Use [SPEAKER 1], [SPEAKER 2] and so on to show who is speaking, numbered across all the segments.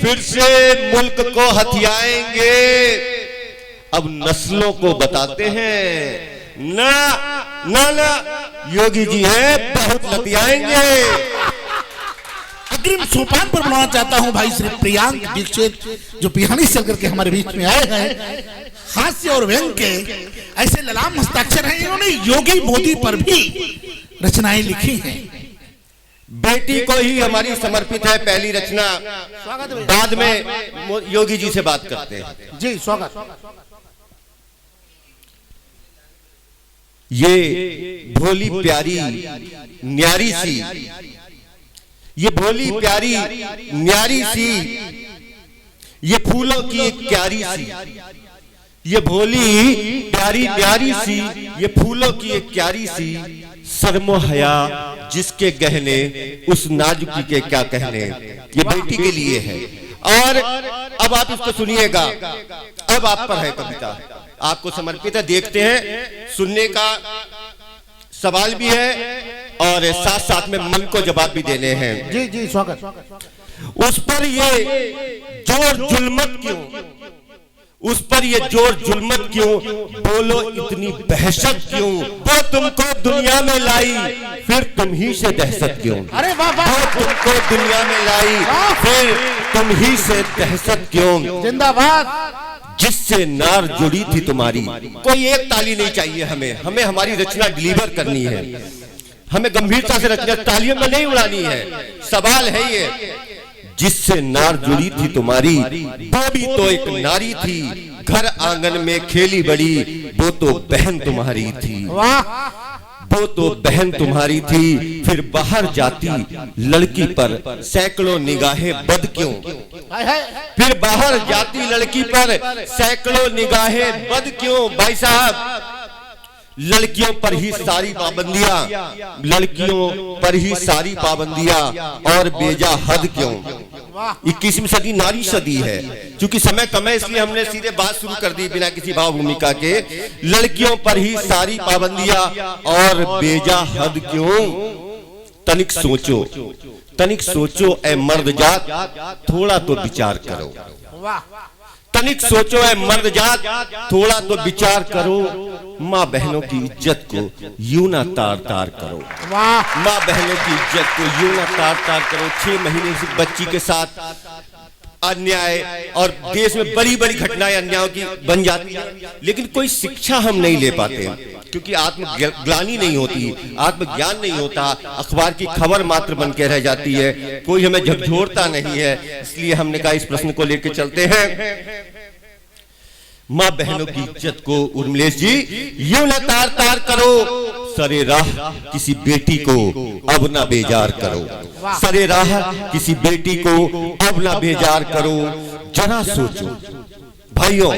[SPEAKER 1] फिर से मुल्क को हथियाएंगे। अब नस्लों को बताते हैं ना ना ना, योगी जी है बहुत लतियाएंगे।
[SPEAKER 2] अग्रिम सोपान पर बुलाना चाहता हूं भाई श्री प्रियांक दीक्षित, जो पिहानी से चल करके हमारे बीच में आए हैं। हास्य और व्यंग के ऐसे ललाम हस्ताक्षर हैं, इन्होंने योगी मोदी पर भी रचनाएं लिखी हैं।
[SPEAKER 1] बेटी को ही हमारी समर्पित है पहली रचना। बाद में योगी जी से बात करते हैं।
[SPEAKER 2] जी स्वागत।
[SPEAKER 1] ये भोली प्यारी न्यारी सी, ये भोली प्यारी न्यारी सी, ये फूलों की एक क्यारी सी, ये भोली प्यारी न्यारी सी, ये फूलों की एक क्यारी सी, शर्मो हया जिसके गहने उस नाजुकी के क्या कहने। ये बेटी के लिए है। और अब आप इसको सुनिएगा। अब आप पर है कविता, आपको समर्पित है। देखते हैं, सुनने का सवाल भी है और साथ साथ में मन को जवाब भी देने हैं।
[SPEAKER 2] जी जी स्वागत।
[SPEAKER 1] उस पर ये जोर जुल्मत क्यों, उस पर ये जोर जुल्मत क्यों, बोलो इतनी बहशत क्यों, वो तुमको दुनिया में लाई फिर तुम ही से दहशत क्यों।
[SPEAKER 2] अरे वाह वाह।
[SPEAKER 1] वो तुमको दुनिया में लाई फिर तुम ही से दहशत क्यों।
[SPEAKER 2] जिंदाबाद।
[SPEAKER 1] जिससे नार जुड़ी थी तुम्हारी। कोई एक ताली नहीं चाहिए हमें, हमें हमारी रचना डिलीवर करनी है। हमें गंभीरता से रचना, तालियों में नहीं उड़ानी है। सवाल है ये, जिससे नार जुड़ी थी तुम्हारी, वो भी तो एक नारी थी, घर आंगन में खेली बड़ी, वो तो बहन तुम्हारी थी।
[SPEAKER 2] वाह।
[SPEAKER 1] वो तो बहन तुम्हारी थी, फिर बाहर जाती लड़की पर सैकड़ों निगाहें बद क्यों। फिर बाहर जाती लड़की पर सैकड़ों निगाहें बद क्यों। भाई साहब, लड़कियों पर ही सारी पाबंदियां, लड़कियों पर ही सारी पाबंदियां और बेजा हद क्यों। 21वीं सदी नारी सदी है। क्योंकि समय कम है इसलिए हमने सीधे बात शुरू कर दी बिना किसी भाव भूमिका के। लड़कियों पर ही सारी पाबंदियां और बेजा हद क्यों। तनिक सोचो, तनिक सोचो ए मर्द जात, थोड़ा तो विचार करो। तनिक सोचो ए मर्द जात, थोड़ा तो विचार करो। माँ बहनों की इज्जत को यूं ना तार तार करो। माँ बहनों की इज्जत को यूं ना तार तार करो। 6 महीने से बच्ची के साथ अन्याय और देश में बड़ी बड़ी घटनाएं अन्यायों की बन जाती है, लेकिन कोई शिक्षा हम नहीं ले पाते क्योंकि आत्मग्लानी नहीं होती, आत्मज्ञान नहीं होता। अखबार की खबर मात्र बन के रह जाती है, कोई हमें झकझोरता नहीं है। इसलिए हमने कहा इस प्रश्न को लेकर चलते हैं। माँ बहनों की इज्जत को उर्मिलेश जी यूं न तार तार करो। सरे राह किसी बेटी को अब ना बेजार करो। सरे राह किसी बेटी को अब ना बेजार करो। जरा सोचो भाइयों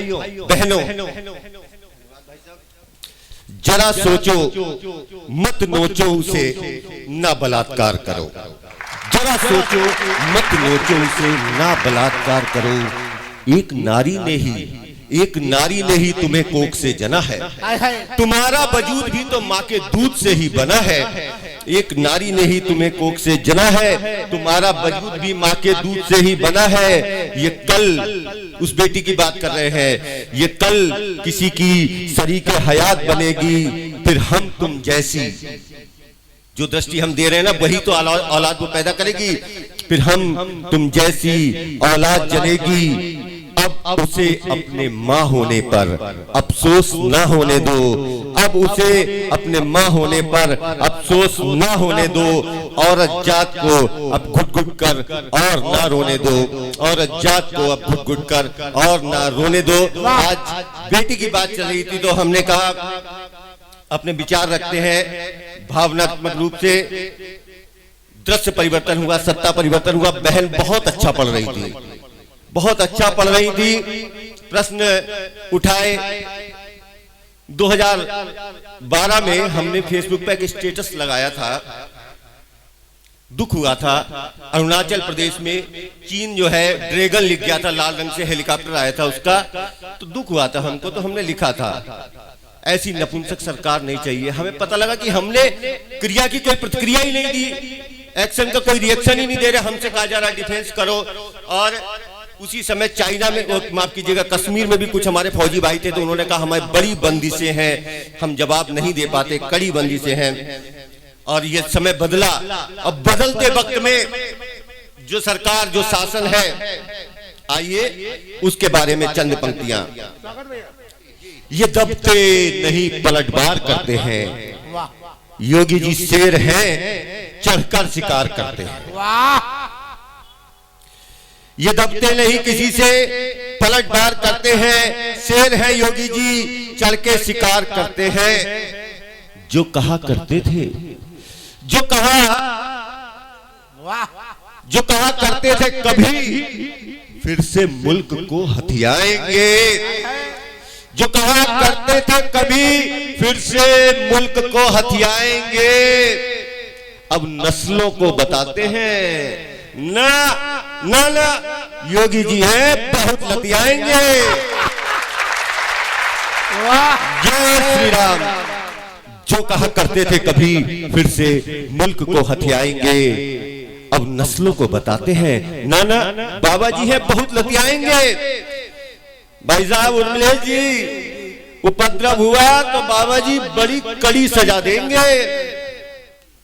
[SPEAKER 1] बहनों, जरा सोचो, मत नोचो उसे ना बलात्कार करो। जरा सोचो, मत नोचो उसे ना बलात्कार करो। एक नारी ने ही तुम्हें कोख से जना है। तुम्हारा वजूद भी तो माँ के दूध से ही बना है। एक नारी ने ही तुम्हें कोख से जना है, तुम्हारा वजूद भी माँ के दूध से ही बना है। ये कल उस बेटी की बात कर रहे हैं, ये कल किसी की शरीके हयात बनेगी, फिर हम तुम जैसी जो दृष्टि हम दे रहे हैं ना, वही तो औलाद को पैदा करेगी। फिर हम तुम जैसी औलाद जनेगी। अब उसे अपने माँ होने पर अफसोस ना होने दो। अब उसे अपने माँ होने पर अफसोस ना होने दो। औरत जात को अब घुट घुट कर और ना रोने दो। औरत जात को अब घुट घुट कर और ना रोने दो। आज बेटी की बात चल रही थी तो हमने कहा अपने विचार रखते हैं। भावनात्मक रूप से दृश्य परिवर्तन हुआ, सत्ता परिवर्तन हुआ। बहन बहुत अच्छा पढ़ रही थी, बहुत अच्छा पढ़ रही थी। प्रश्न उठाए। 2012 में हमने फेसबुक पर एक स्टेटस लगाया था। दुख हुआ था, अरुणाचल प्रदेश में चीन जो है ड्रैगन लिख गया था, लाल रंग से हेलीकॉप्टर आया था उसका, तो दुख हुआ था हमको। तो हमने लिखा था ऐसी नपुंसक सरकार नहीं चाहिए। हमें पता लगा कि हमने क्रिया की कोई प्रतिक्रिया ही नहीं दी, एक्शन का कोई रिएक्शन ही नहीं दे रहे। हमसे कहा जा रहा है डिफेंस करो और उसी समय चाइना में, माफ कीजिएगा, कश्मीर में भी कुछ हमारे फौजी भाई थे, तो उन्होंने कहा हमारी बड़ी बंदिशें हैं, हम जवाब नहीं दे पाते, कड़ी बंदिशें हैं। और ये समय बदला। अब बदलते वक्त में जो सरकार, जो शासन है, आइए उसके बारे में चंद पंक्तियां। ये दबते नहीं पलटवार करते हैं, योगी जी शेर हैं चढ़कर शिकार करते हैं। ये दबते नहीं किसी से पलटवार करते हैं, शेर हैं योगी जी चढ़ के शिकार करते हैं। जो कहा करते थे, जो कहा करते थे कभी फिर से मुल्क को हथियाएंगे, जो कहा करते थे कभी फिर से मुल्क को हथियाएंगे, अब नस्लों को बताते हैं ना ना ना योगी जी हैं बहुत लतियाएंगे। जय श्री राम। जो कहा करते थे कभी फिर से मुल्क को हथियाएंगे, अब नस्लों को बताते हैं ना ना बाबा जी हैं बहुत लतियाएंगे। भाई साहब उर्मिलेश जी, उपद्रव हुआ तो बाबा जी बड़ी कड़ी सजा देंगे।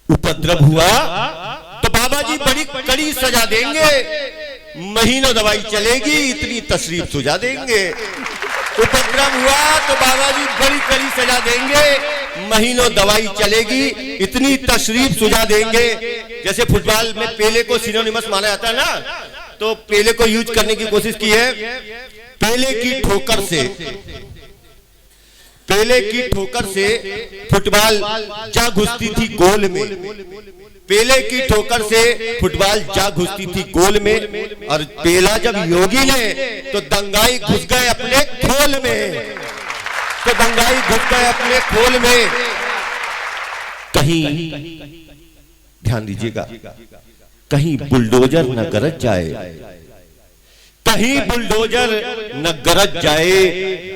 [SPEAKER 1] उपद्रव हुआ तो बाबा जी बड़ी कड़ी सजा देंगे, महीनों दवाई चलेगी इतनी तशरीफ सुझा देंगे। उपद्रव हुआ तो बाबा जी बड़ी कड़ी सजा देंगे, महीनों दवाई चलेगी इतनी तशरीफ सुझा देंगे। जैसे फुटबॉल में पेले को सिनोनिमस माना जाता है ना, तो पेले को यूज करने की कोशिश की है। पेले की ठोकर से फुटबॉल जा घुसती थी गोल में, पेले की ठोकर से फुटबॉल जा घुसती थी गोल में, और पेला जब योगी ने तो दंगाई घुस गए अपने खोल में, तो दंगाई घुस गए अपने खोल में। कहीं ध्यान दीजिएगा, कहीं बुलडोजर न गरज जाए, कहीं बुलडोजर न गरज जाए,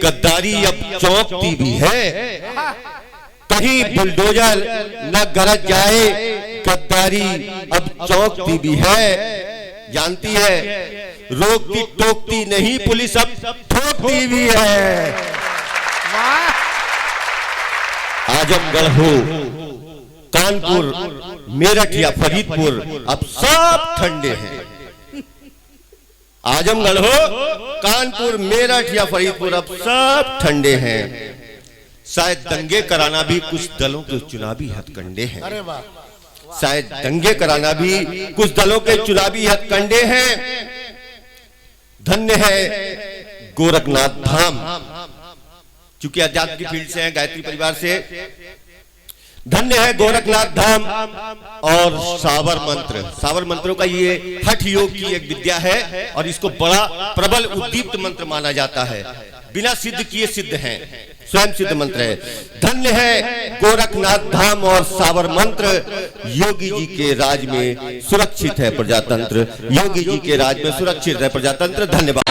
[SPEAKER 1] गद्दारी अब चौंकती भी है। कहीं बुलडोजर न गरज जाए, गद्दारी अब चौंकती भी है। जानती है रोकती टोकती नहीं पुलिस अब ठोकती भी है। आजमगढ़ हो, कानपुर, मेरठ या फरीदपुर, अब सब ठंडे हैं। आजमगढ़ हो, कानपुर, मेरठ या फरीदपुर, अब सब ठंडे हैं। शायद दंगे कराना भी कुछ दलों के चुनावी हथकंडे हैं। शायद दंगे कराना भी कुछ दलों के चुनावी हथकंडे हैं। धन्य है गोरखनाथ धाम, चूंकि आजाद की फील्ड से हैं, गायत्री परिवार से। धन्य है गोरखनाथ धाम और सावर मंत्र। सावर मंत्रों का ये हठ योग की एक विद्या है और इसको बड़ा प्रबल उद्दीप्त मंत्र माना जाता है। बिना सिद्ध किए सिद्ध हैं, स्वयं सिद्ध मंत्र है। धन्य है गोरखनाथ धाम और सावर मंत्र, योगी जी के राज में सुरक्षित है प्रजातंत्र, योगी जी के राज में सुरक्षित है प्रजातंत्र। धन्यवाद।